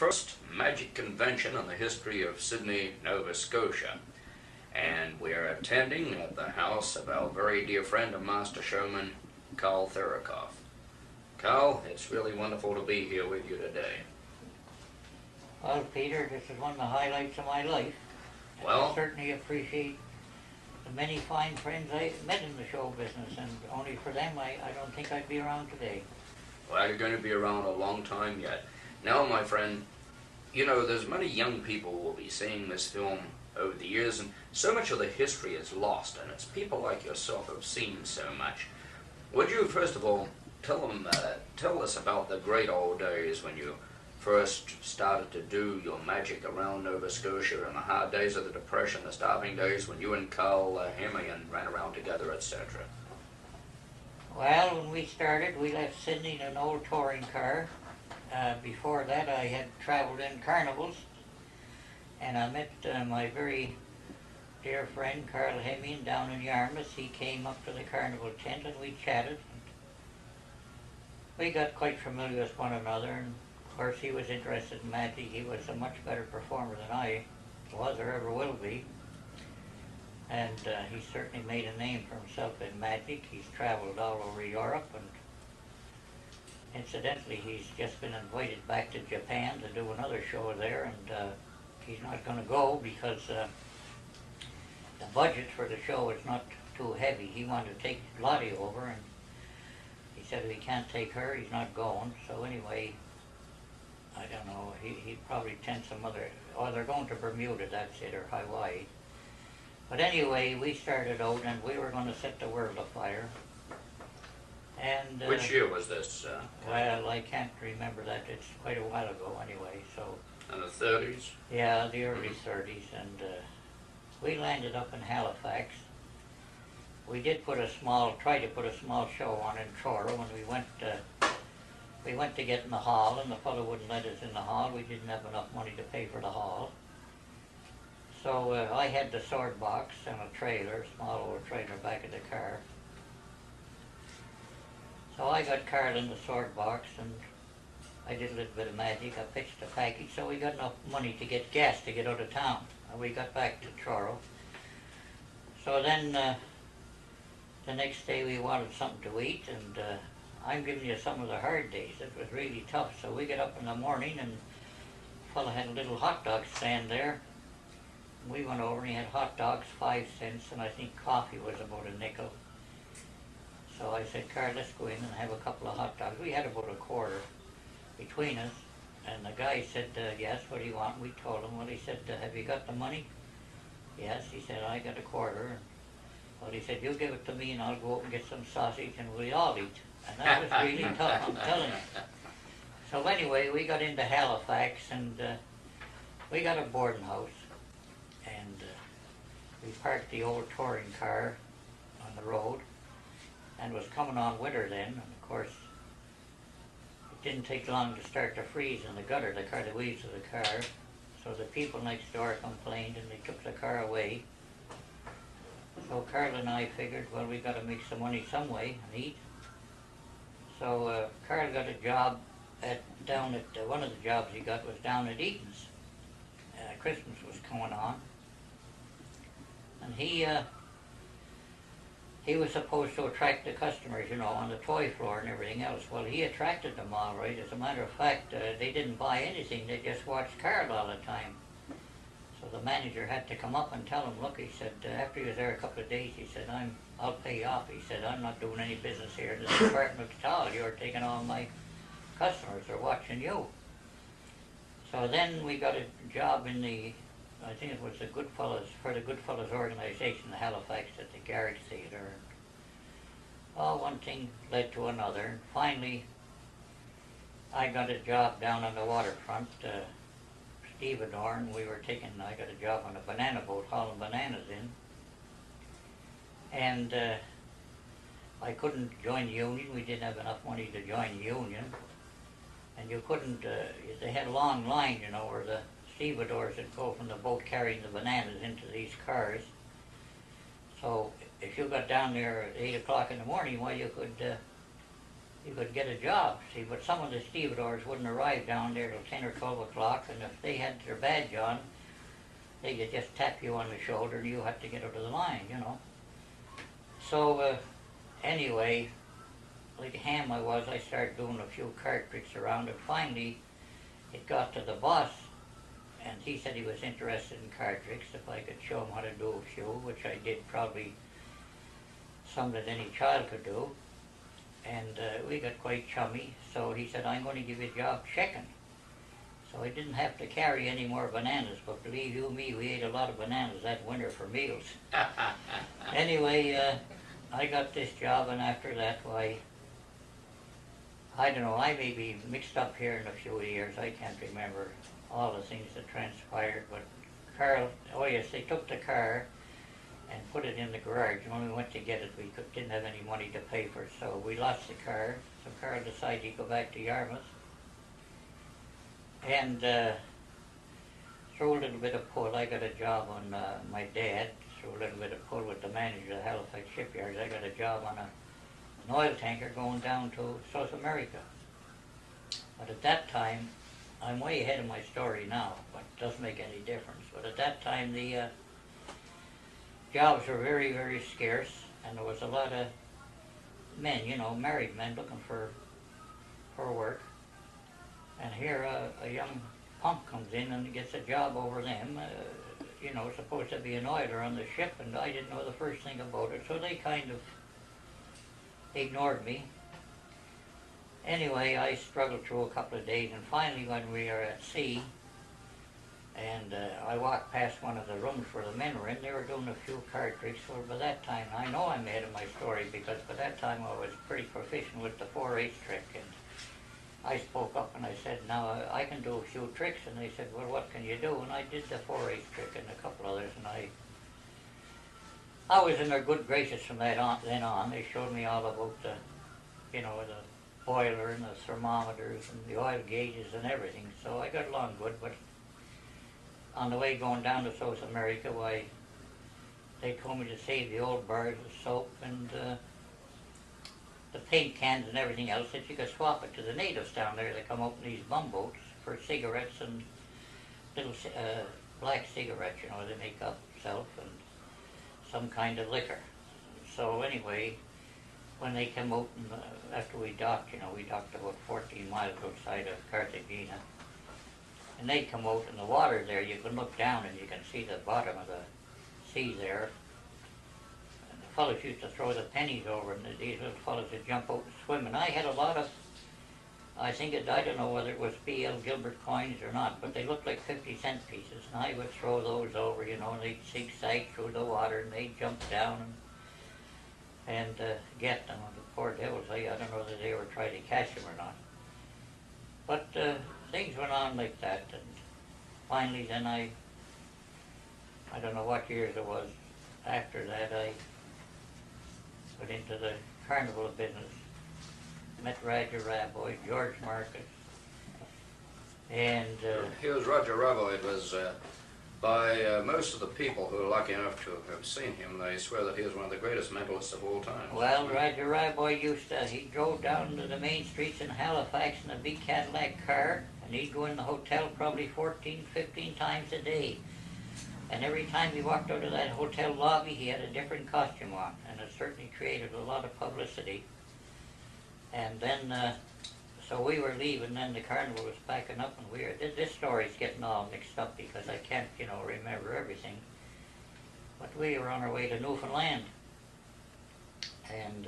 first magic convention in the history of Sydney, Nova Scotia. And we are attending at the house of our very dear friend and master showman, Karl Theuerkauf. Karl, it's really wonderful to be here with you today. Well, Peter, this is one of the highlights of my life. Well, I certainly appreciate the many fine friends I met in the show business, and only for them I don't think I'd be around today. well, you're going to be around a long time yet. Now, my friend, you know, there's many young people who will be seeing this film over the years, and so much of the history is lost, and it's people like yourself who've seen so much. Would you, first of all, tell us about the great old days when you first started to do your magic around Nova Scotia, and the hard days of the Depression, the starving days when you and Karl Hemian ran around together, etc.? Well, when we started, we left Sydney in an old touring car. Before that, I had traveled in carnivals, and I met my very dear friend Karl Hemian down in Yarmouth. He came up to the carnival tent and we chatted. We got quite familiar with one another, and of course he was interested in magic. He was a much better performer than I was or ever will be. And he certainly made a name for himself in magic. He's traveled all over Europe, and incidentally he's just been invited back to Japan to do another show there, and he's not going to go because the budget for the show is not too heavy. He wanted to take Lottie over, and he said if he can't take her, he's not going. So anyway, I don't know, he'd probably tend some other, or they're going to Bermuda, that's it, or Hawaii. But anyway, we started out and we were going to set the world afire. And Which year was this? well, I can't remember that. It's quite a while ago anyway, so. In the 30s? Yeah, the early 30s, and we landed up in Halifax. We did try to put a small show on in Truro when we went to get in the hall, and the fellow wouldn't let us in the hall. We didn't have enough money to pay for the hall. So I had the sword box and a trailer, small old trailer back of the car. So I got Karl in the sword box, and I did a little bit of magic. I pitched a package, so we got enough money to get gas to get out of town. And we got back to Truro. So then the next day we wanted something to eat, and I'm giving you some of the hard days. It was really tough. So we get up in the morning, and the fellow had a little hot dog stand there. We went over and he had hot dogs, 5 cents, and I think coffee was about a nickel. So I said, Karl, let's go in and have a couple of hot dogs. We had about a quarter between us, and the guy said, yes, what do you want? We told him. Well, he said, have you got the money? Yes, he said, I got a quarter. And, well, he said, you give it to me and I'll go out and get some sausage and we'll all eat. And that was really tough, I'm telling you. So anyway, we got into Halifax, and we got a boarding house. And we parked the old touring car on the road, and it was coming on winter then, and of course it didn't take long to start to freeze in the gutter, the weeds of the car. So the people next door complained and they took the car away. So Karl and I figured, well, we've got to make some money some way and eat. So Karl got a job down at one of the jobs he got was down at Eaton's. Christmas was going on. And he was supposed to attract the customers, you know, on the toy floor and everything else. Well, he attracted them all right. As a matter of fact, they didn't buy anything. They just watched Karl all the time. So the manager had to come up and tell him, look, he said, after he was there a couple of days, he said, I'll pay you off. He said, I'm not doing any business here in this department at all. You're taking all my customers. They're watching you. So then we got a job in I think it was the for the Goodfellas organization, the Halifax, at the Garrick Theatre. Oh, one thing led to another. And finally, I got a job down on the waterfront, stevedore, and I got a job on a banana boat hauling bananas in. And I couldn't join the union. We didn't have enough money to join the union. And you couldn't, they had a long line, you know, where the stevedores that go from the boat carrying the bananas into these cars. So if you got down there at 8 o'clock in the morning, well, you could you could get a job. See, but some of the stevedores wouldn't arrive down there till 10 or 12 o'clock, and if they had their badge on, they could just tap you on the shoulder and you had to get out of the line, you know. So anyway, like ham I was, I started doing a few card tricks around, and finally it got to the boss, and he said he was interested in card tricks, if I could show him how to do a few, which I did probably some that any child could do. And we got quite chummy, so he said, I'm going to give you a job checking. So I didn't have to carry any more bananas, but believe you me, we ate a lot of bananas that winter for meals. Anyway, I got this job, and after that, why, I don't know, I may be mixed up here in a few years. I can't remember all the things that transpired, but Karl, oh yes, they took the car and put it in the garage. When we went to get it, didn't have any money to pay for it, so we lost the car. So Karl decided he'd go back to Yarmouth and throw a little bit of pull. I got a job on my dad, threw a little bit of pull with the manager of the Halifax shipyards. I got a job on an oil tanker going down to South America. But at that time, I'm way ahead of my story now, but it doesn't make any difference. But at that time, the jobs were very, very scarce, and there was a lot of men, you know, married men looking for work. And here a young punk comes in and gets a job over them, you know, supposed to be an oiler on the ship, and I didn't know the first thing about it, so they kind of ignored me. Anyway, I struggled through a couple of days, and finally when we were at sea, and I walked past one of the rooms where the men were in, they were doing a few card tricks. So by that time, I know I'm ahead of my story, because by that time I was pretty proficient with the 4/8 trick, and I spoke up and I said, now I can do a few tricks, and they said, well, what can you do? And I did the 4/8 trick and a couple others, and I was in their good graces from then on. They showed me all about the, you know, the boiler and the thermometers and the oil gauges and everything, so I got along good. But on the way going down to South America, why, they told me to save the old bars of soap and the paint cans and everything else, that you could swap it to the natives down there that come out in these bumboats for cigarettes and little black cigarettes, you know, they make up themselves, and some kind of liquor. So anyway, when they came out, and, after we docked, you know, we docked about 14 miles outside of Cartagena, and they come out in the water there, you can look down and you can see the bottom of the sea there. And the fellows used to throw the pennies over, and these little fellows would jump out and swim. And I had a lot of, I don't know whether it was B.L. Gilbert coins or not, but they looked like 50-cent pieces, and I would throw those over, you know, and they'd zigzag through the water, and they'd jump down and get them. And the poor devils, I don't know whether they were trying to catch them or not. But things went on like that, and finally then I don't know what years it was, after that I went into the carnival business, met Roger Raboy, George Marcus, and Here's Roger Reveen. It was by most of the people who are lucky enough to have seen him, they swear that he is one of the greatest mentalists of all time. well, Roger Raboy he drove down to the main streets in Halifax in a big Cadillac car, and he'd go in the hotel probably 14, 15 times a day. And every time he walked out of that hotel lobby, he had a different costume on, and it certainly created a lot of publicity. And then, so we were leaving, then the carnival was packing up, and this story's getting all mixed up because I can't, you know, remember everything. But we were on our way to Newfoundland, and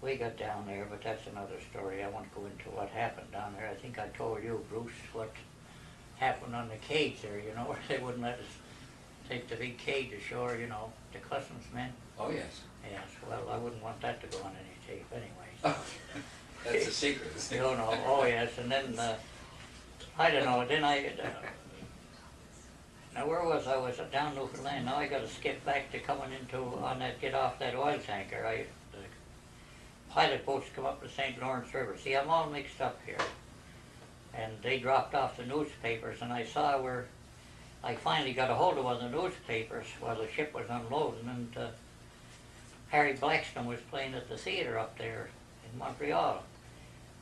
we got down there, but that's another story. I won't go into what happened down there. I think I told you, Bruce, what happened on the cage there, you know, where they wouldn't let us take the big cage ashore, you know, the customs men. Oh, yes. Yes, well, I wouldn't want that to go on any tape anyway. Oh, that's a secret. You know, oh yes, and then, I don't know, then now where was I? Was down Newfoundland. Now I gotta skip back to coming get off that oil tanker. The pilot boats come up the St. Lawrence River. See, I'm all mixed up here. And they dropped off the newspapers, and I saw where I finally got a hold of one of the newspapers while the ship was unloading, and Harry Blackstone was playing at the theater up there in Montreal.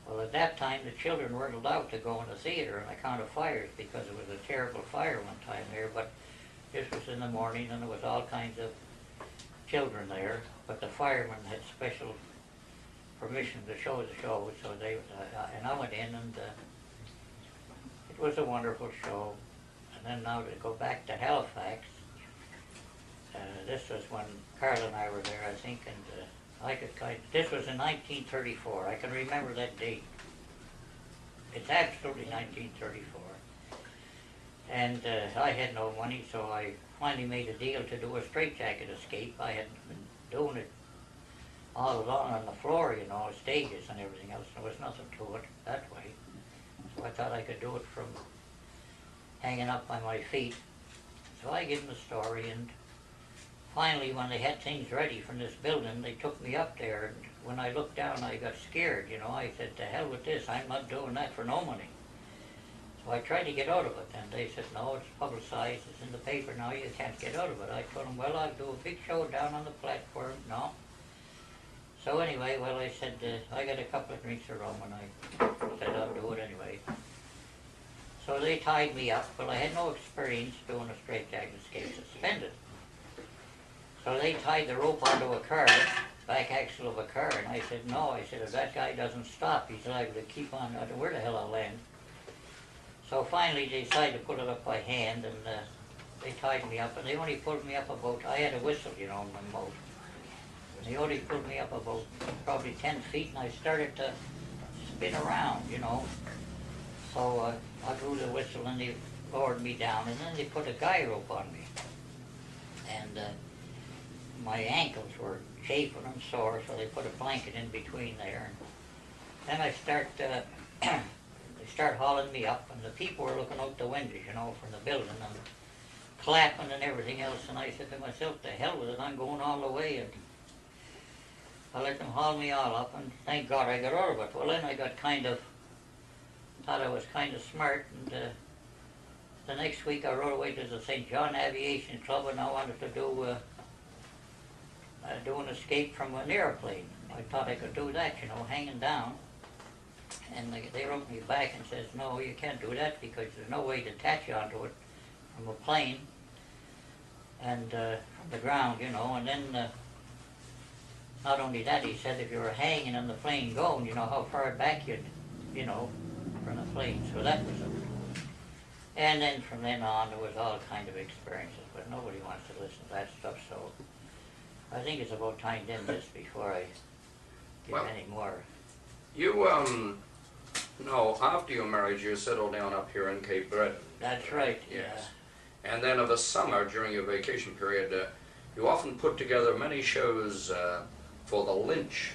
Well, at that time, the children weren't allowed to go in the theater on account of fires because it was a terrible fire one time there, but this was in the morning and there was all kinds of children there, but the firemen had special permission to show the show, so they, and I went in and it was a wonderful show. And then now to go back to Halifax, this was when Karl and I were there, I think, and this was in 1934. I can remember that date. It's absolutely 1934. And I had no money, so I finally made a deal to do a straitjacket escape. I had been doing it all along on the floor, you know, stages and everything else. There was nothing to it that way. So I thought I could do it from hanging up by my feet. So I gave them the story, and finally, when they had things ready from this building, they took me up there, and when I looked down, I got scared, you know. I said, to hell with this, I'm not doing that for no money. So I tried to get out of it, and they said, no, it's publicized, it's in the paper now, you can't get out of it. I told them, well, I'll do a big show down on the platform. No. So anyway, well, I said, I got a couple of drinks of rum, and I said, I'll do it anyway. So they tied me up. Well, I had no experience doing a straitjacket escape, suspended. So they tied the rope onto a car, back axle of a car, and I said, no. I said, if that guy doesn't stop, he's liable to keep on. I don't know where the hell I'll land. So finally they decided to put it up by hand, and they tied me up, and they only pulled me up about, I had a whistle, you know, in my mouth. They only pulled me up about probably 10 feet, and I started to spin around, you know. So I blew the whistle, and they lowered me down, and then they put a guy rope on me. And my ankles were chafing and sore, so they put a blanket in between there. And then I they start hauling me up, and the people were looking out the windows, you know, from the building, and clapping and everything else. And I said to myself, to hell with it, I'm going all the way. And I let them haul me all up, and thank God I got out of it. Well, then I got thought I was kind of smart, and the next week I rode away to the St. John Aviation Club, and I wanted to do an escape from an airplane. I thought I could do that, you know, hanging down. And they wrote me back and says, no, you can't do that because there's no way to attach you onto it from a plane and from the ground, you know. And then not only that, he said if you were hanging on the plane going, you know, how far back you'd, you know, from the plane. So that was it. And then from then on, there was all kind of experiences, but nobody wants to listen to that stuff, so I think it's about time to end this before I give any more. You, no, after your marriage, you settled down up here in Cape Breton. That's right, yes. Yeah. And then of a summer, during your vacation period, you often put together many shows for the Lynch,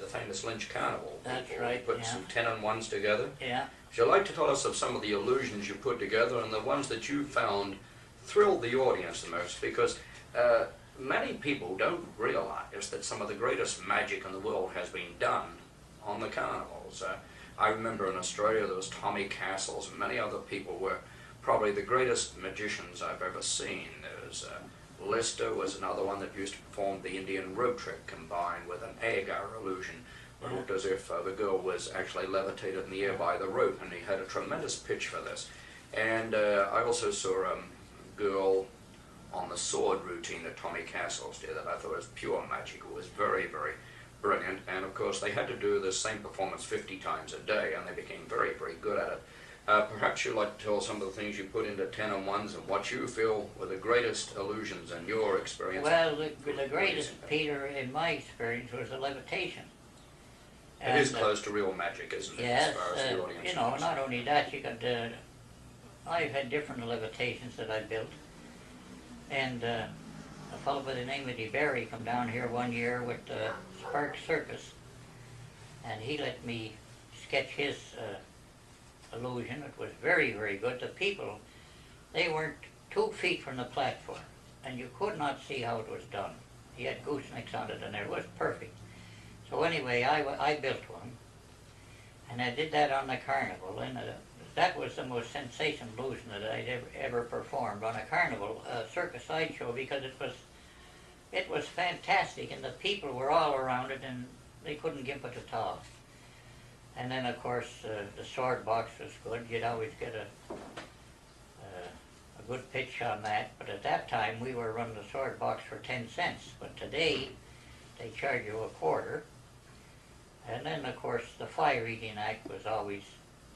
the famous Lynch Carnival. That's People right, put some 10-on-1s together. Yeah. Would you like to tell us of some of the illusions you put together and the ones that you found thrilled the audience the most? Because many people don't realize that some of the greatest magic in the world has been done on the carnivals. I remember in Australia there was Tommy Castles, and many other people were probably the greatest magicians I've ever seen. There was Lister was another one that used to perform the Indian rope trick combined with an agar illusion. It looked as if the girl was actually levitated in the air by the rope, and he had a tremendous pitch for this. And I also saw a girl on the sword routine that Tommy Castles did that I thought was pure magic. It was very, very brilliant. And of course they had to do the same performance 50 times a day, and they became very, very good at it. Perhaps you'd like to tell some of the things you put into 10-on-1s and what you feel were the greatest illusions in your experience. Well, the greatest, Peter, in my experience, was the levitation. It is close to real magic, isn't it, yes, as far as the audience you know, knows? not only that, you got, I've had different levitations that I built. And a fellow by the name of DeBerry come down here one year with Spark Circus, and he let me sketch his illusion. It was very, very good. The people, they weren't 2 feet from the platform, and you could not see how it was done. He had goosenecks on it, and it was perfect. So anyway, I built one, and I did that on the carnival, and that was the most sensational illusion that I'd ever performed on a carnival circus sideshow, because it was fantastic, and the people were all around it, and they couldn't gimp it at all. And then of course the sword box was good. You'd always get a good pitch on that. But at that time we were running the sword box for 10 cents. But today they charge you a quarter. And then of course the fire eating act was always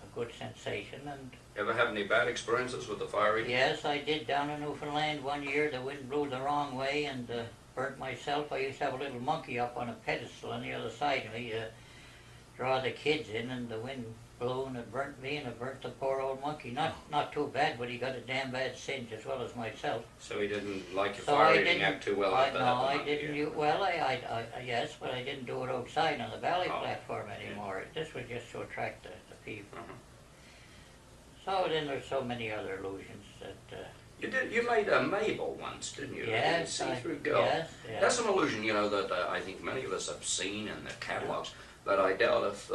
a good sensation. And Ever have any bad experiences with the fire eating? yes, I did down in Newfoundland one year. The wind blew the wrong way and burnt myself. I used to have a little monkey up on a pedestal on the other side of me to draw the kids in, and the wind blew and it burnt me and it burnt the poor old monkey. Not too bad, but he got a damn bad singe as well as myself. So he didn't like your So fire I eating didn't- act too well I, at the no, at the I monkey, didn't. yeah. Well, yes, but I didn't do it outside on the valley Oh, platform yeah. anymore. This was just to attract the people. Uh-huh. So then there's so many other illusions that. You made a Mabel once, didn't you? Yes, A I- see-through girl. yes, yes. That's an illusion, you know, that I think many of us have seen in the catalogs, but I doubt if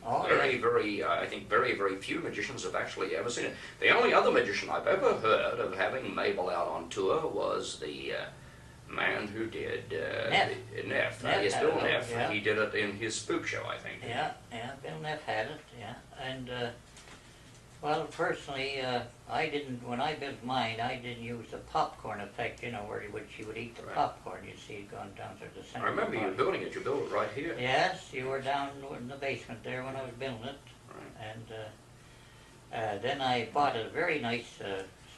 Oh, very, yeah. very, I think very, very few magicians have actually ever seen it. The only other magician I've ever heard of having Mabel out on tour was the man who did Neff. Neff. Neff Yes, had Bill it, Neff. yeah. He did it in his spook show, I think. Yeah, Bill Neff had it, yeah. And, well, personally, I didn't, when I built mine, I didn't use the popcorn effect, you know, where she would eat the Right. popcorn. You'd see it going down through the center. I remember of the you body. building it. You built it right here. Yes, you were down in the basement there when I was building it. Right. And then I bought a very nice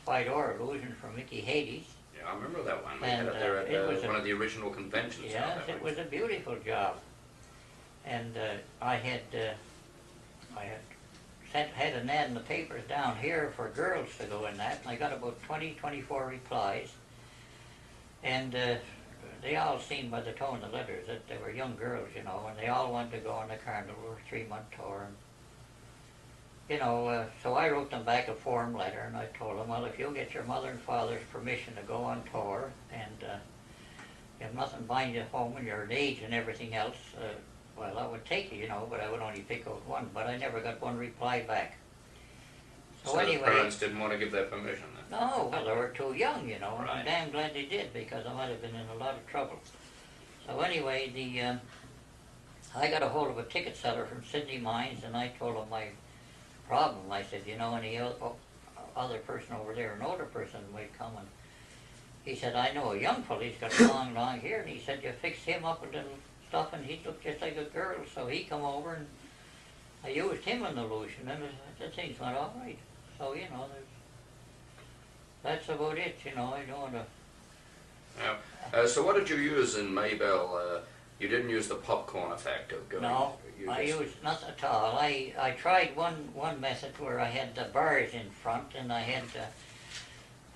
Spydor illusion from Mickey Hades. Yeah, I remember that one. We And, had it there it at was one of the original conventions. out Yes, that it way. was a beautiful job. And I had had an ad in the papers down here for girls to go in that, and I got about 24 replies. And they all seen by the tone of the letters that they were young girls, you know, and they all wanted to go on the carnival or 3-month tour. And, you know, so I wrote them back a form letter, and I told them, well, if you'll get your mother and father's permission to go on tour, and if nothing binds you home and your age and everything else, well, I would take you, you know, but I would only pick out one. But I never got one reply back. So the anyway, parents didn't want to give their permission then. no, well, they were too young, you know, and Right. I'm damn glad they did, because I might have been in a lot of trouble. So anyway, I got a hold of a ticket seller from Sydney Mines, and I told him my problem. I said, you know, any other person over there, an older person might come, and he said, I know a young fellow, he's got long hair, and he said, you fix him up a little stuff, and he looked just like a girl. So he come over, and I used him in the illusion, and the things went all right. So, you know, that's about it, you know. I don't want to. Yeah. So what did you use in Maybell? You didn't use the popcorn effect of going. No, you I just- used nothing at all. I tried one method where I had the bars in front, and I had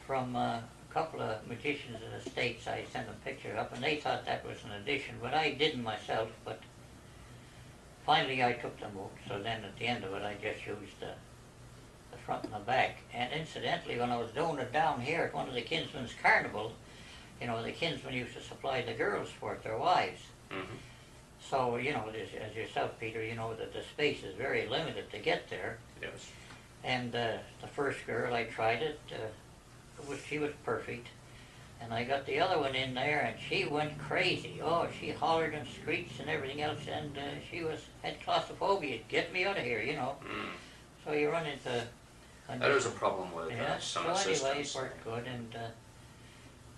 from a couple of magicians in the States, I sent them pictures up, and they thought that was an addition, but I didn't myself. But finally I took them out, so then at the end of it I just used the front and the back. And incidentally, when I was doing it down here at one of the kinsmen's carnivals, you know, the kinsmen used to supply the girls for it, their wives. Mhm. So, you know, as yourself, Peter, you know that the space is very limited to get there. Yes. And the first girl, I tried it, she was perfect. And I got the other one in there, and she went crazy. Oh, she hollered and screeched and everything else, and she had claustrophobia. Get me out of here, you know. Mm. So you run into... That is a problem with Yeah, some so anyway, assistants. it worked good, and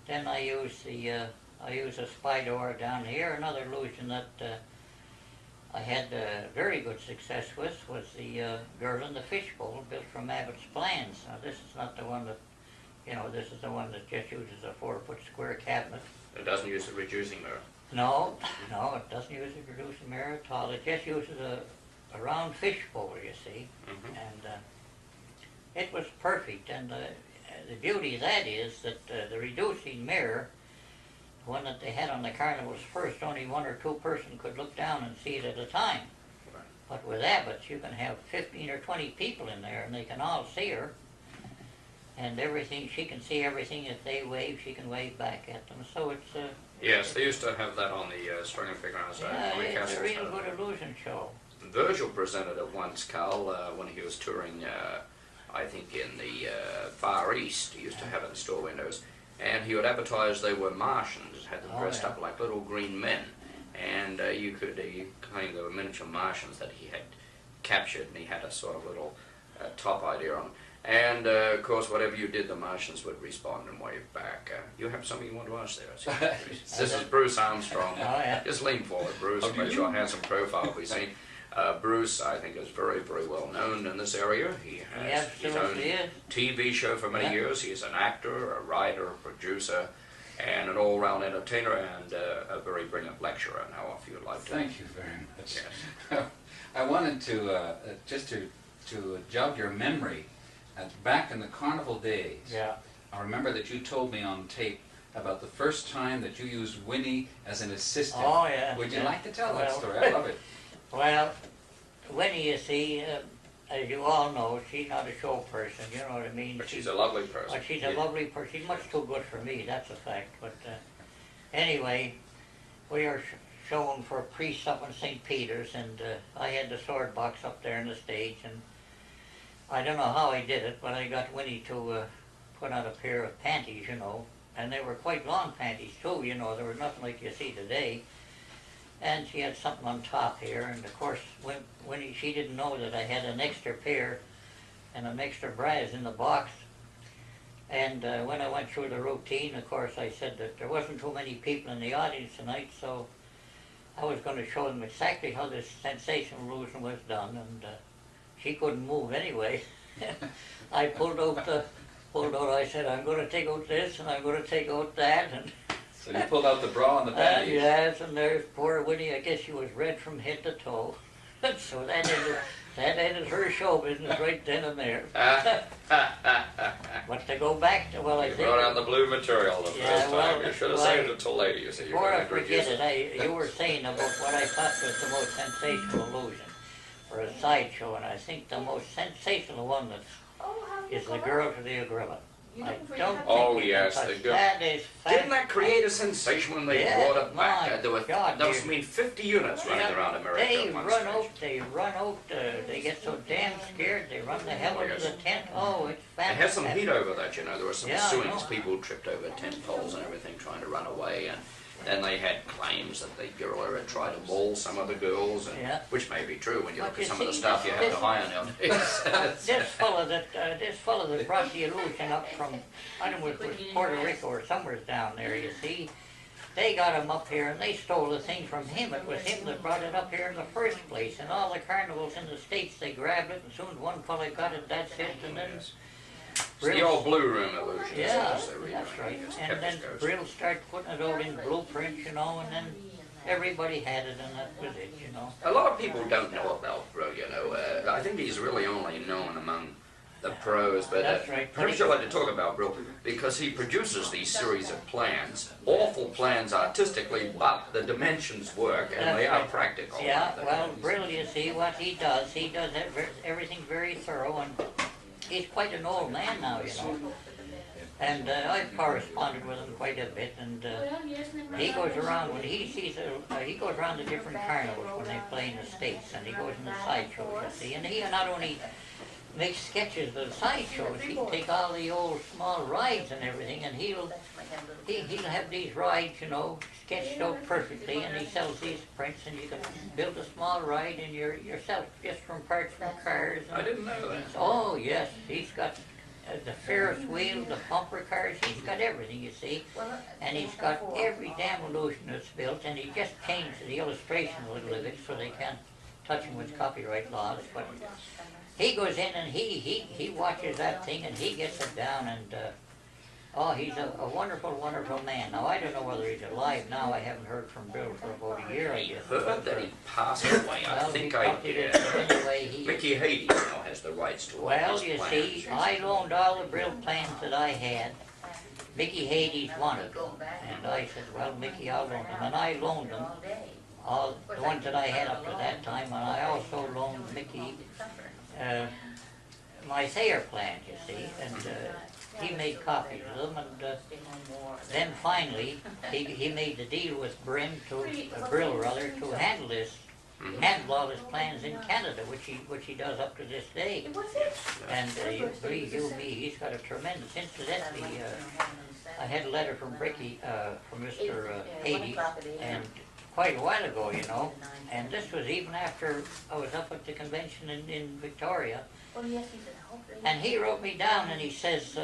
then I used a Spydor down here. Another illusion that I had very good success with was the Girl in the Fishbowl, built from Abbott's plans. Now this is not the one that, you know, this is the one that just uses a 4-foot square cabinet. It doesn't use the reducing mirror. No, it doesn't use a reducing mirror at all. It just uses a round fishbowl, you see, Mhm. and it was perfect. And the beauty of that is that the reducing mirror, the one that they had on the carnivals first, only 1 or 2 person could look down and see it at a time. Right. But with Abbott's, you can have 15 or 20 people in there, and they can all see her. And everything, she can see everything. If they wave, she can wave back at them. So it's Yes, they used to have that on the Australian Fairgrounds. yeah, Coney it's a Castle's real had it. good illusion show. Virgil presented it once, Karl, when he was touring, I think in the Far East. He used to have it in store windows. And he would advertise they were Martians, had them Oh, dressed yeah. up like little green men. and you claim they were miniature Martians that he had captured, and he had a sort of little top idea on them. And of course, whatever you did, the Martians would respond and wave back. You have something you want to ask there? This is Bruce Armstrong. Oh, yeah. Just lean forward, Bruce. Let your handsome profile be seen. Bruce, I think, is very, very well known in this area. He has his own TV show for many years. He's an actor, a writer, a producer, and an all-round entertainer, and a very brilliant lecturer. Now, if you'd like to. Thank you very much. Yes. I wanted to just to jog your memory. Back in the carnival days, Yeah. I remember that you told me on tape about the first time that you used Winnie as an assistant. Oh, yeah. Would you yeah. like to tell that Well, story? I love it. Well, Winnie, you see, as you all know, she's not a show person, you know what I mean? But she's a lovely person. But she's a lovely person. She's much too good for me, that's a fact. But anyway, we are showing for a priest up in St. Peter's, and I had the sword box up there on the stage, and I don't know how I did it, but I got Winnie to put on a pair of panties, you know, and they were quite long panties too, you know, there was nothing like you see today. And she had something on top here, and of course, Winnie, she didn't know that I had an extra pair and an extra bras in the box. And when I went through the routine, of course, I said that there wasn't too many people in the audience tonight, so I was going to show them exactly how this sensational illusion was done, and she couldn't move anyway. I pulled out, I said, I'm going to take out this, and I'm going to take out that, and So you pulled out the bra and the panties. yes, and there's poor Winnie, I guess she was red from head to toe. So that ended her show business right then and there. But to go back to, well, I You think... brought out the blue material the first time. You should have saved it till later. You see, you're Before going I to forget introduce it, you were saying about what I thought was the most sensational illusion for a sideshow, and I think the most sensational one is the girl to the gorilla. I don't think Oh, you can yes, touch the girl. that. Is Didn't that create a sensation when they Yeah, brought it back? my There were, God, there was, dear. I mean, 50 units running around America They at one run stage. out, they get so damn scared, they run the hell Oh, out of yes. the tent. Oh, it's It had some fantastic. heat over that, you know. There were some Yeah, I swings. know. People tripped over tent poles and everything trying to run away. And then they had claims that the gorilla had tried to maul some of the girls, and, Yeah. which may be true when you But look you at some of the see, stuff you have this- to hire nowadays. This fellow that brought the illusion up from, I don't know, it was Puerto Rico or somewhere down there, you see. They got him up here and they stole the thing from him. It was him that brought it up here in the first place. And all the carnivals in the States, they grabbed it, and soon as one fellow got it, that's it. And then It's the old blue room illusion. yeah, as they read that's it. right. It's And then Pepper's Ghost. Brill started putting it out in blueprints, you know, and then everybody had it, and that was it, you know. A lot of people don't know about Brill, you know. I think he's really only known among the pros, but That's right. perhaps you'd like to talk about Brill because he produces these series of plans, awful plans artistically, but the dimensions work and they are practical. Yeah, aren't they? well, Brill, you see what he does everything very thorough, and he's quite an old man now, you know. And I've corresponded with him quite a bit, and he goes around, when he sees, he goes around to different carnivals when they play in the States, and he goes in the sideshows, you see, and he not only makes sketches of the sideshows, he'll take all the old small rides and everything, and he'll have these rides, you know, sketched out perfectly, and he sells these prints, and you can build a small ride in yourself, just from parts from cars. I didn't know that. Oh, yes, he's got the Ferris wheel, the bumper cars, he's got everything, you see. And he's got every damn illusion that's built, and he just changed the illustration a little bit so they can't touch him with copyright laws. But he goes in and he watches that thing and he gets it down, and oh, he's a wonderful, wonderful man. Now, I don't know whether he's alive now. I haven't heard from Bill for about a year, I guess. Heard that he passed away. I Well, think he I probably did. Anyway, Mickey Hades now has the rights to all well, his you plans. see, I loaned all the Brill plans that I had. Mickey Hades wanted them, and I said, well, Mickey, I'll loan them. And I loaned them, all the ones that I had up to that time, and I also loaned Mickey my Thayer plans, you see, and he made copies of them, and then finally, he made the deal with Brill to handle this, handle all his plans in Canada, which he does up to this day. And believe you me, he's got a tremendous. Incidentally, I had a letter from Bricky, from Mr. Hades, and quite a while ago, you know, and this was even after I was up at the convention in Victoria. And he wrote me down and he says,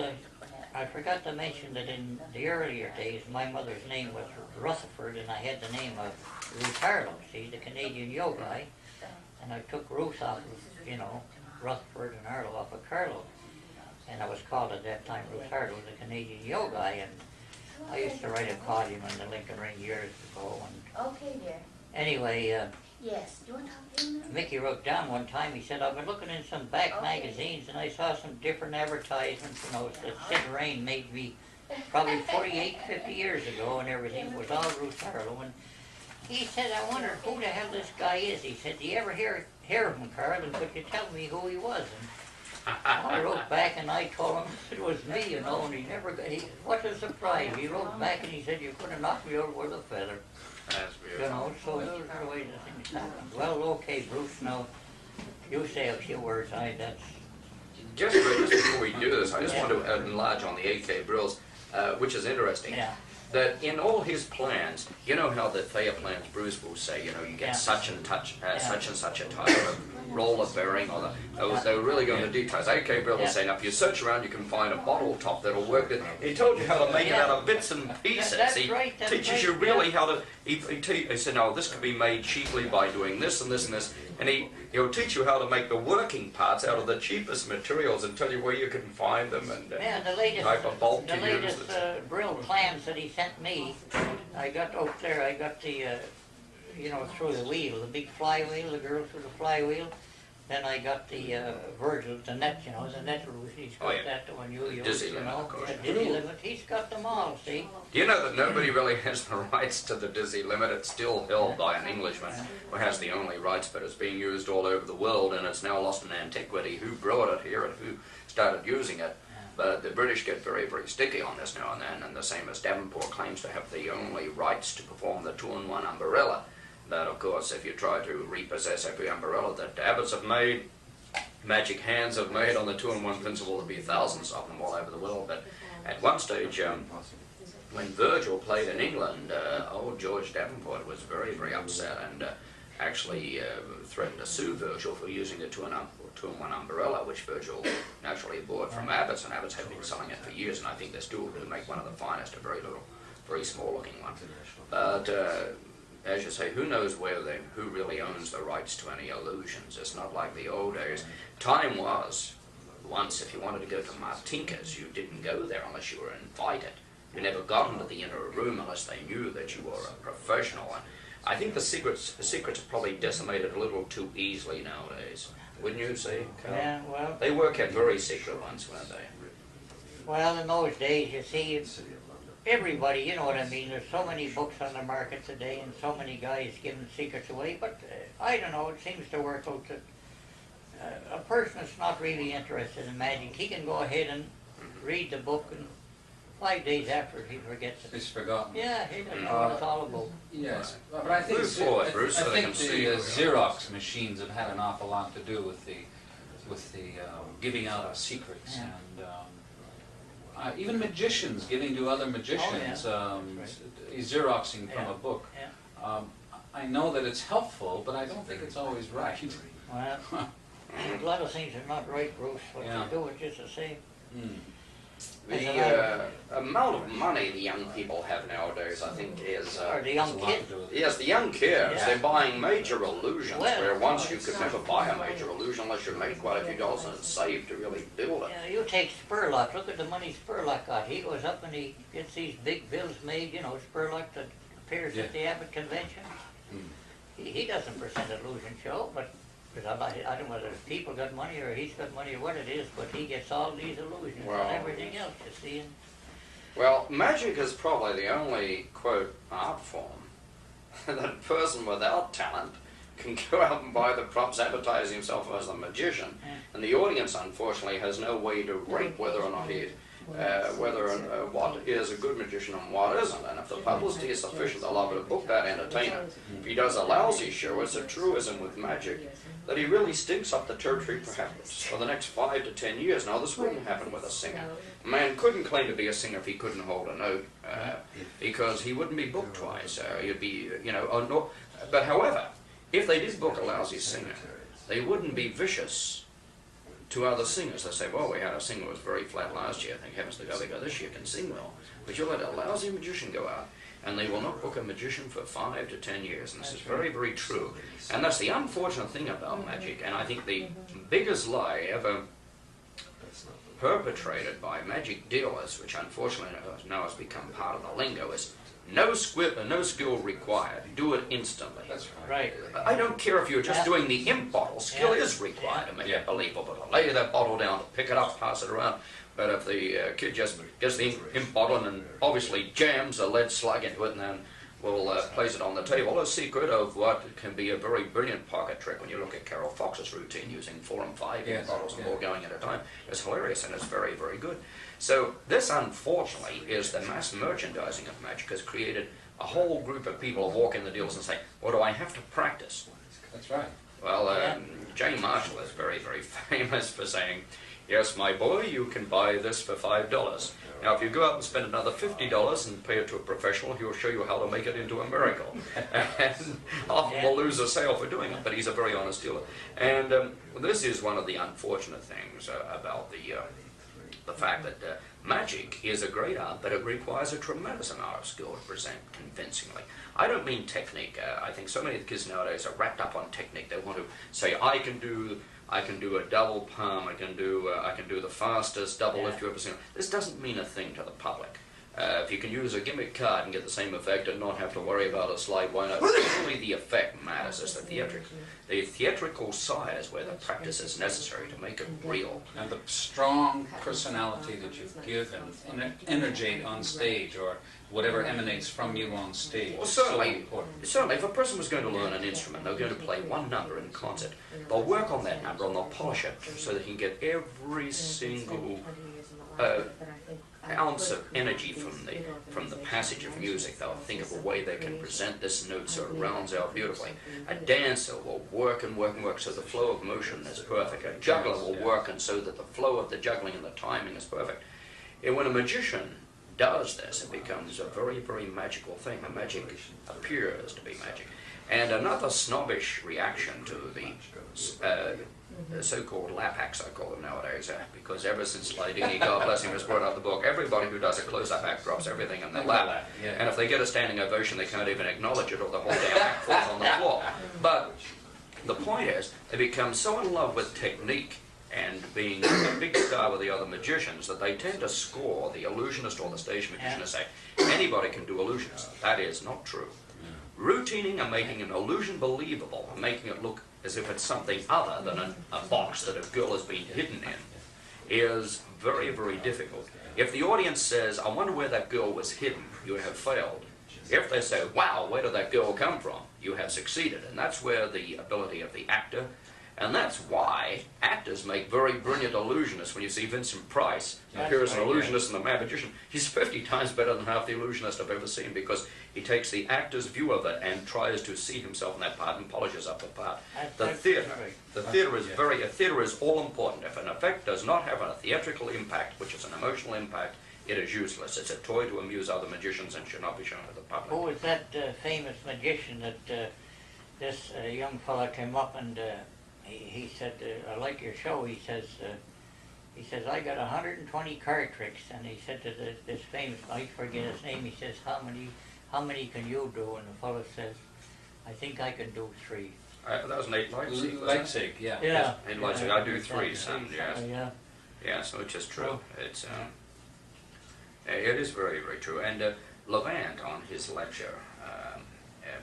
I forgot to mention that in the earlier days, my mother's name was Rutherford, and I had the name of Ruth Harlow, see, the Canadian Yo guy. And I took Ruth off of, you know, Rutherford and Harlow off of Carlo. And I was called at that time Ruth Harlow, the Canadian Yo guy. And I used to write a column in the Lincoln Ring years ago. And Okay, dear. anyway, Yes. Do you want to talk to him? Mickey wrote down one time, he said, I've been looking in some back magazines and I saw some different advertisements, you know, that Sid Rain made me probably 48, 50 years ago and everything. It was all Ruth Harlow. And he said, I wonder who the hell this guy is. He said, do you ever hear of him, Karl? And could you tell me who he was? And I wrote back and I told him it was me, you know, and he never got, what a surprise. He wrote back and he said, you could have knocked me over with a feather. That's beautiful. You know, so those are the way the things happen. Well, okay, Bruce, now, you say a few words, that's... Just before we do this, I just want to enlarge on the AK Brills, which is interesting. Yeah. That in all his plans, you know how the Thayer plans, Bruce will say, you know, you get such and such a type of roller bearing, or they're really going to details. AK Brill will say, now if you search around, you can find a bottle top that'll work. He told you how to make it out of bits and pieces. That's right, teaches you really how to. He said, no, this could be made cheaply by doing this and this and this, and he'll teach you how to make the working parts out of the cheapest materials and tell you where you can find them and the latest, type of bulk the to latest use. Brill plans that he sent me, I got out there, I got the, you know, through the wheel, the big flywheel, the girl through the flywheel. Then I got the Virgil, the net, you know, the net roof. He's got that, the one you use, Dizzy you limit, know. of course. The dizzy limit, he's got them all, see. Do you know that nobody really has the rights to the dizzy limit? It's still held by an Englishman who has the only rights, but it's being used all over the world and it's now lost in antiquity. Who brought it here and who started using it? But the British get very, very sticky on this now and then, and the same as Davenport claims to have the only rights to perform the 2-in-1 umbrella. But of course, if you try to repossess every umbrella that the Abbots have made, Magic Hands have made on the 2-in-1 principle, there'll be thousands of them all over the world. But at one stage, when Virgil played in England, old George Davenport was very, very upset and actually threatened to sue Virgil for using the 2-in-1 umbrella, which Virgil naturally bought from Abbots, and Abbots have been selling it for years, and I think they still do make one of the finest, a very small looking one. But as you say, who knows who really owns the rights to any illusions? It's not like the old days. Time was, once if you wanted to go to Martinka's, you didn't go there unless you were invited. You never got into the inner room unless they knew that you were a professional. And I think the secrets are probably decimated a little too easily nowadays. Wouldn't you say, Karl? Yeah, well... They were kept very secret once, weren't they? Well, in those days, you see, everybody, you know what I mean, there's so many books on the market today and so many guys giving secrets away, but I don't know, it seems to work out that a person that's not really interested in magic, he can go ahead and read the book and 5 days after he forgets it. It's forgotten. Yeah, he doesn't know what it's all about. Yes, but I think, Bruce, I so they think can the see Xerox machines have had an awful lot to do with the giving out of secrets, and even magicians giving to other magicians, Xeroxing from a book. Yeah. I know that it's helpful, but I don't think it's always right. Well, a lot of things are not right, Bruce, but they do it just the same. The amount of money the young people have nowadays, I think, is... Or the young kids. Yes, the young kids, they're buying major illusions, Well, where once you could never buy a major illusion unless you made quite a few dollars and saved to really build it. Yeah, you take Spurlock, look at the money Spurlock got. He goes up and he gets these big bills made, you know, Spurlock that appears at the Abbott convention. He doesn't present an illusion show, but I don't know whether people got money or he's got money or what it is, but he gets all these illusions and everything else, you see. Well, magic is probably the only, quote, art form that a person without talent can go out and buy the props, advertise himself as a magician, and the audience, unfortunately, has no way to rate whether or not whether what is a good magician and what isn't. And if the publicity is sufficient, they'll love to book that entertainer. If he does a lousy show, it's a truism with magic that he really stinks up the territory perhaps for the next 5 to 10 years. Now, this wouldn't happen with a singer. A man couldn't claim to be a singer if he couldn't hold a note, because he wouldn't be booked twice. He'd be, you know, but however, if they did book a lousy singer, they wouldn't be vicious to other singers. They say, well, we had a singer who was very flat last year. Thank heavens to God, they go, this year can sing well. But you let a lousy magician go out, and they will not book a magician for 5 to 10 years. And this is very, very true. And that's the unfortunate thing about magic. And I think the biggest lie ever perpetrated by magic dealers, which unfortunately now has become part of the lingo, is no skill required. Do it instantly. That's right. I don't care if you're just doing the imp bottle. Skill is required to make it believable. To lay that bottle down, to pick it up, pass it around. But if the kid just gets the imp bottle and obviously jams a lead slug into it and then will place it on the table, a secret of what can be a very brilliant pocket trick when you look at Karl Fox's routine using 4 and 5 imp bottles and more going at a time. It's hilarious and it's very, very good. So this, unfortunately, is the mass merchandising of magic has created a whole group of people who walk in the deals and say, well, do I have to practice? That's right. Well, Jane Marshall is very, very famous for saying, yes, my boy, you can buy this for $5. Now, if you go out and spend another $50 and pay it to a professional, he'll show you how to make it into a miracle. And often will lose a sale for doing it, but he's a very honest dealer. And this is one of the unfortunate things about the fact that magic is a great art, but it requires a tremendous amount of skill to present convincingly. I don't mean technique. I think so many of the kids nowadays are wrapped up on technique. They want to say, I can do a double palm. I can do the fastest double lift you ever seen. This doesn't mean a thing to the public. If you can use a gimmick card and get the same effect and not have to worry about a slide, why not? Only the effect matters. It's the theatrical side is where the practice is necessary to make it real. And the strong personality that you give and energy on stage, or whatever emanates from you on stage. Well, certainly, if a person was going to learn an instrument, they're going to play one number in concert. They'll work on that number and they'll polish it so they can get every single ounce of energy from the passage of music. They'll think of a way they can present this note so it rounds out beautifully. A dancer will work and work and work so the flow of motion is perfect. A juggler will work and so that the flow of the juggling and the timing is perfect. And when a magician does this, it becomes a very, very magical thing. The magic appears to be magic. And another snobbish reaction to the so-called lap acts, I call them nowadays, because ever since Ladini, God bless him, has brought out the book, everybody who does a close-up act drops everything in their lap. And if they get a standing ovation, they can't even acknowledge it, or the whole damn act falls on the floor. But the point is, they become so in love with technique and being a big star with the other magicians that they tend to score the illusionist or the stage magician and say, anybody can do illusions. That is not true. Routining and making an illusion believable, and making it look as if it's something other than a box that a girl has been hidden in, is very, very difficult. If the audience says, I wonder where that girl was hidden, you have failed. If they say, wow, where did that girl come from, you have succeeded. And that's where the ability of the actor, and that's why actors make very brilliant illusionists. When you see Vincent Price appear as an illusionist in The Mad Magician, he's 50 times better than half the illusionist I've ever seen, because he takes the actor's view of it and tries to see himself in that part and polishes up the part. The theater is all important. If an effect does not have a theatrical impact, which is an emotional impact, it is useless. It's a toy to amuse other magicians and should not be shown to the public. Who was that famous magician that this young fella came up and he said, I like your show. He says, I got 120 card tricks. And he said to this famous, I forget his name, he says, how many can you do? And the fellow says, I think I can do 3. That was Nate Leipzig. Leipzig, yeah. Yes, Nate Leipzig, I do 3, son, yes. Yeah. Yes, which is true. It's, it is very, very true. And Levant, on his lecture,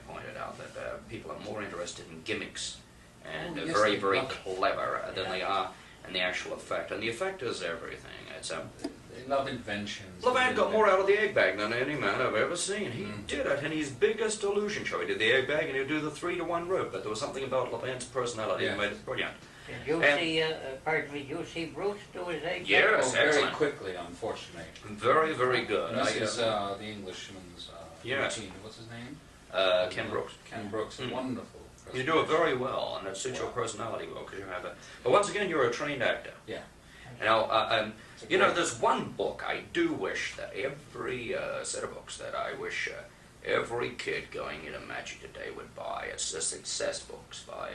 pointed out that people are more interested in gimmicks and very, very clever than they are in the actual effect. And the effect is everything. It's they love inventions. Levant got more out of the egg bag than any man I've ever seen. He did it in his biggest illusion show. He did the egg bag and he'd do the 3-to-1 rope. But there was something about Levant's personality that made it brilliant. Did you And- see, pardon me, did you see Bruce do his egg? Yes, very excellent. quickly, unfortunately. Very, very good. And this is the Englishman's Yes. routine. What's his name? Ken Brooks. Ken Brooks. Mm. Wonderful. You do it very well, and it suits your Wow. personality well, because you have a... But once again, you're a trained actor. Yeah. Now, It's a you know, great- there's one book I do wish that every set of books that I wish every kid going into magic today would buy. It's the Success books by,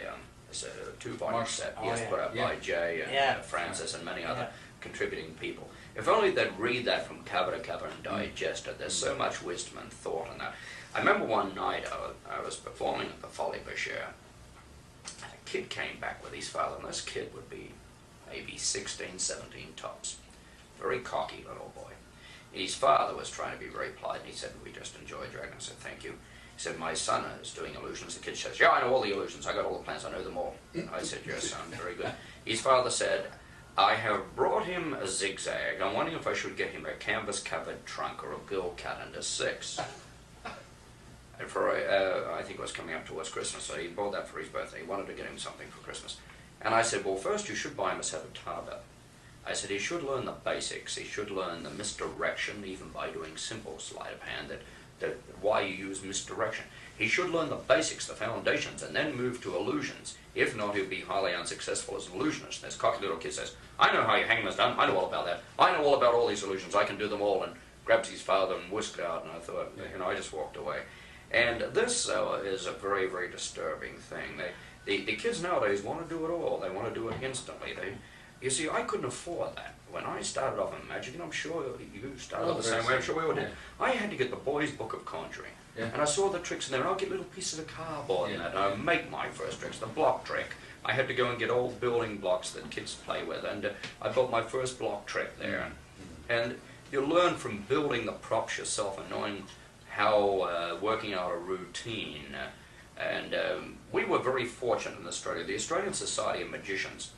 it's a two-volume Mark- set, oh, yes, yeah. put out Yeah. by Jay and Yeah. Francis and many other Yeah. contributing people. If only they'd read that from cover to cover and digest it. There's so much wisdom and thought in that. I remember one night I was performing at the Folly Bashir, and a kid came back with his father, and this kid would be maybe 16, 17 tops. Very cocky little boy. And his father was trying to be very polite, and he said, "We just enjoyed Dragon." I said, "Thank you." He said, "My son is doing illusions." The kid says, "Yeah, I know all the illusions. I got all the plans. I know them all." I said, "Yes, son, very good." His father said, "I have brought him a zigzag. I'm wondering if I should get him a canvas-covered trunk or a girl cut into 6. And for, I think it was coming up towards Christmas, so he bought that for his birthday. He wanted to get him something for Christmas. And I said, "Well, first you should buy him a set of taba." I said, "He should learn the basics. He should learn the misdirection, even by doing simple sleight of hand, that why you use misdirection. He should learn the basics, the foundations, and then move to illusions. If not, he'll be highly unsuccessful as an illusionist." This cocky little kid says, "I know how your hangman's done. I know all about that. I know all about all these illusions. I can do them all," and grabs his father and whisked out, and I thought, you know, I just walked away. And this is a very, very disturbing thing. The kids nowadays want to do it all. They want to do it instantly. You see, I couldn't afford that. When I started off in magic, and I'm sure you started Oh, off the very same way, I'm sure we all did, yeah. I had to get the boys' book of conjuring. Yeah. And I saw the tricks in there, and I'll get little pieces of cardboard in Yeah. that, and I make my first tricks, the block trick. I had to go and get old building blocks that kids play with, and I built my first block trick there. And you learn from building the props yourself and knowing how working out a routine. We were very fortunate in Australia. The Australian Society of Magicians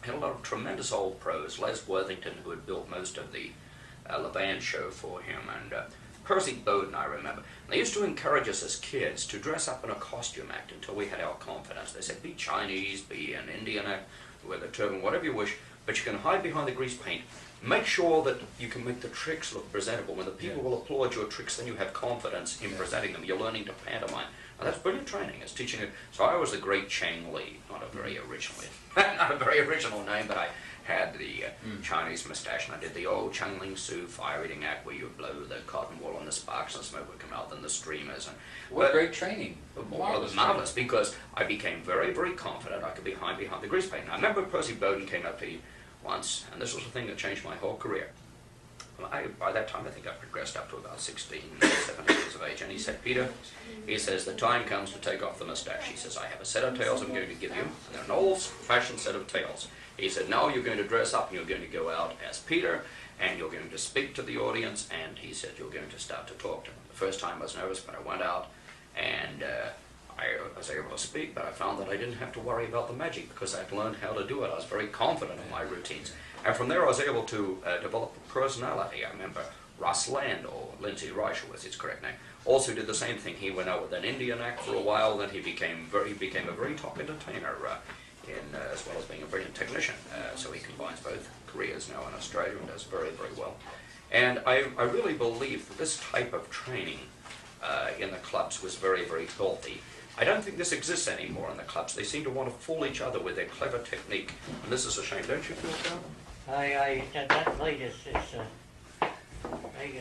had a lot of tremendous old pros. Les Worthington, who had built most of the Reveen show for him, and Percy Bowden, I remember. They used to encourage us as kids to dress up in a costume act until we had our confidence. They said, be Chinese, be an Indian act, wear a turban, whatever you wish, but you can hide behind the grease paint. Make sure that you can make the tricks look presentable. When the people will applaud your tricks, then you have confidence in presenting them. You're learning to pantomime. Now, that's brilliant training. It's teaching it. So I was the great Chang Li, not a very original name, but I had the Chinese mustache, and I did the old Chang Ling Su fire eating act where you would blow the cotton wool and the sparks and smoke would come out, then the streamers. And What great training. well, it was marvelous because I became very, very confident I could be behind the grease paint. And I remember Percy Bowden came up to me once, and this was the thing that changed my whole career. By that time, I think I progressed up to about 16, 17 years of age, and he said, "Peter," he says, "the time comes to take off the mustache." He says, "I have a set of tails I'm going to give you, and they're an old-fashioned set of tails." He said, "Now you're going to dress up, and you're going to go out as Peter, and you're going to speak to the audience," and he said, "you're going to start to talk to them." The first time I was nervous, but I went out, and I was able to speak, but I found that I didn't have to worry about the magic because I'd learned how to do it. I was very confident in my routines. And from there I was able to develop a personality. I remember Russ Land, or Lindsay Reicher was his correct name, also did the same thing. He went out with an Indian act for a while, then he became a very top entertainer, as well as being a brilliant technician. So he combines both careers now in Australia and does very, very well. And I really believe that this type of training in the clubs was very, very healthy. I don't think this exists anymore in the clubs. They seem to want to fool each other with their clever technique. And this is a shame, don't you feel, Karl? That light is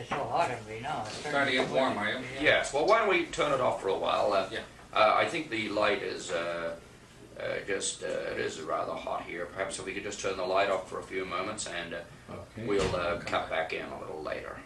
so hot on me now. It's Starting to get warm, are you? Yes. Well, why don't we turn it off for a while? Yeah. I think the light is it is rather hot here. Perhaps if we could just turn the light off for a few moments, and we'll cut back in a little later.